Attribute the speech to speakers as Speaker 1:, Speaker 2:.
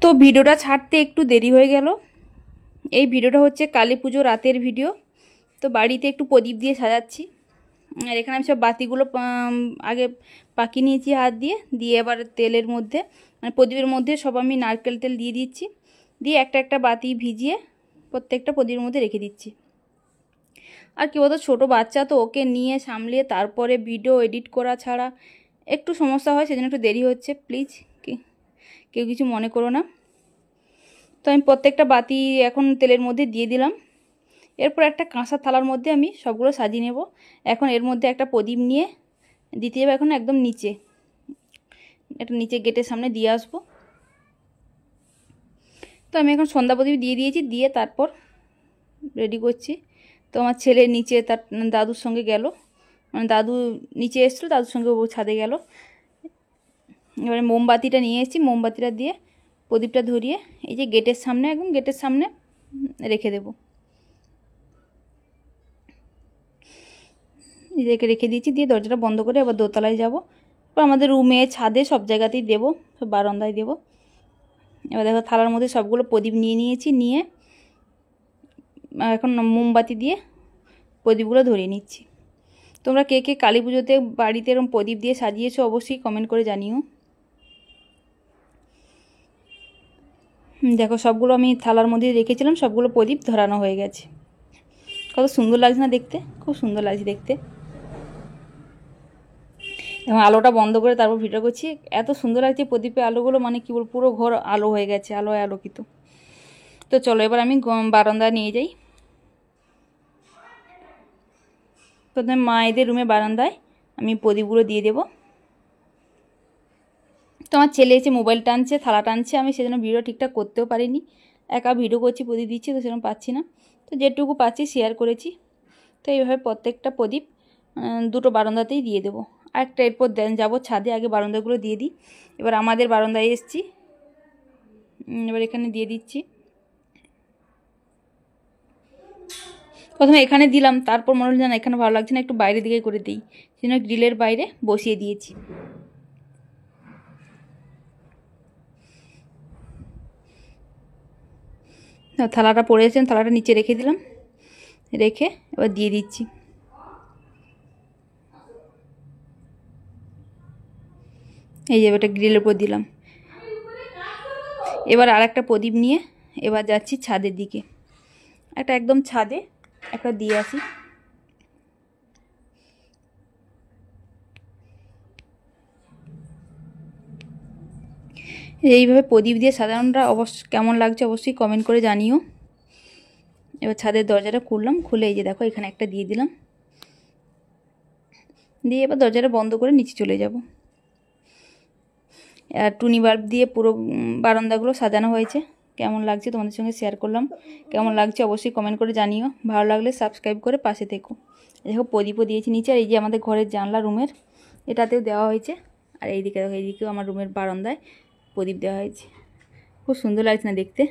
Speaker 1: তো ভিডিওটা ছাড়তে একটু দেরি হয়ে গেল। এই ভিডিওটা হচ্ছে কালী পুজো রাতের ভিডিও। তো বাড়িতে একটু প্রদীপ দিয়ে সাজাচ্ছি। আর এখানে আমি সব বাতিগুলো আগে পাকিয়ে নিয়েছি হাত দিয়ে, দিয়ে এবার তেলের মধ্যে মানে প্রদীপের মধ্যে সব আমি নারকেল তেল দিয়ে দিচ্ছি, দিয়ে একটা একটা বাতি ভিজিয়ে প্রত্যেকটা প্রদীপের মধ্যে রেখে দিচ্ছি। আর কি বলতো, ছোটো বাচ্চা তো, ওকে নিয়ে সামলিয়ে তারপরে ভিডিও এডিট করা ছাড়া একটু সমস্যা হয়, সেজন্য একটু দেরি হচ্ছে। প্লিজ কেউ কিছু মনে করো না। তো আমি প্রত্যেকটা বাতি এখন তেলের মধ্যে দিয়ে দিলাম। এরপর একটা কাঁসার থালার মধ্যে আমি সবগুলো সাজিয়ে নেব। এখন এর মধ্যে একটা প্রদীপ নিয়ে দিতে যাবো এখন একদম নিচে, একটা নিচে গেটের সামনে দিয়ে আসবো। তো আমি এখন সন্ধ্যা প্রদীপ দিয়ে দিয়েছি, দিয়ে তারপর রেডি করছি। তো আমার ছেলে নিচে তার দাদুর সঙ্গে গেল, মানে দাদু নিচে এসেছিলো, দাদুর সঙ্গে ও ছাদে গেল। এবারে মোমবাতিটা নিয়ে এসেছি, মোমবাতিটা দিয়ে প্রদীপটা ধরিয়ে এই যে গেটের সামনে, একদম গেটের সামনে রেখে দেবো। নিজেকে রেখে দিয়েছি, দিয়ে দরজাটা বন্ধ করে আবার দোতলায় যাব। এবার আমাদের রুমে, ছাদে, সব জায়গাতেই দেবো, সব বারান্দায় দেবো। এবার দেখো থালার মধ্যে সবগুলো প্রদীপ নিয়ে নিয়েছি, নিয়ে এখন মোমবাতি দিয়ে প্রদীপগুলো ধরিয়ে নিচ্ছি। তোমরা কে কে কালী পুজোতে বাড়িতে এরকম প্রদীপ দিয়ে সাজিয়েছো অবশ্যই কমেন্ট করে জানিও। দেখো সবগুলো আমি থালার মধ্যে রেখেছিলাম, সবগুলো প্রদীপ ধরানো হয়ে গেছে। কত সুন্দর লাগছে না দেখতে, খুব সুন্দর লাগছে দেখতে। এবং আলোটা বন্ধ করে তারপর ভিডিও করছি, এত সুন্দর লাগছে প্রদীপের আলোগুলো, মানে কি বল, পুরো ঘর আলো হয়ে গেছে, আলোয় আলোকিত। তো চলো এবার আমি বারান্দায় নিয়ে যাই। প্রথমে মায়েদের রুমে বারান্দায় আমি প্রদীপগুলো দিয়ে দেবো। তো আমার ছেলে এসে মোবাইল টানছে, থালা টানছে, আমি সেজন্য ভিডিও ঠিকঠাক করতেও পারিনি। একা ভিডিও করছি, প্রদীপ দিচ্ছি, তো সেরকম পাচ্ছি না। তো যেটুকু পাচ্ছি শেয়ার করেছি। তো এইভাবে প্রত্যেকটা প্রদীপ দুটো বারান্দাতেই দিয়ে দেবো। আরেকটা এরপর যাবো ছাদে, আগে বারান্দাগুলো দিয়ে দিই। এবার আমাদের বারান্দায় এসেছি, এবার এখানে দিয়ে দিচ্ছি। প্রথমে এখানে দিলাম, তারপর মনে হলো না এখানে ভালো লাগছে না, একটু বাইরের দিকে করে দিই, সেজন্য গ্রিলের বাইরে বসিয়ে দিয়েছি। থালাটা পড়েছেন, থালাটা নিচে রেখে দিলাম, রেখে এবার দিয়ে দিচ্ছি। এই যে এটা গ্রিলের উপর দিলাম। এবার আর একটা প্রদীপ নিয়ে এবার যাচ্ছি ছাদের দিকে, একটা একদম ছাদে একটা দিয়ে আসি। এইভাবে প্রদীপ দিয়ে সাজানোটা কেমন লাগছে অবশ্যই কমেন্ট করে জানিও। এবার ছাদের দরজাটা খুললাম, খুলে এই যে দেখো এখানে একটা দিয়ে দিলাম, দিয়ে এবার দরজাটা বন্ধ করে নিচে চলে যাব। আর টুনি বাল্ব দিয়ে পুরো বারান্দাগুলো সাজানো হয়েছে। কেমন লাগছে তোমাদের সঙ্গে শেয়ার করলাম, কেমন লাগছে অবশ্যই কমেন্ট করে জানিও। ভালো লাগলে সাবস্ক্রাইব করে পাশে থেকো। দেখো প্রদীপও দিয়েছি নিচে, আর এই যে আমাদের ঘরের জানলা রুমের এটাতেও দেওয়া হয়েছে। আর এইদিকে দেখো, এইদিকেও আমার রুমের বারান্দায় প্রদীপ দেওয়া হয়েছে। খুব সুন্দর লাগছে না দেখতে।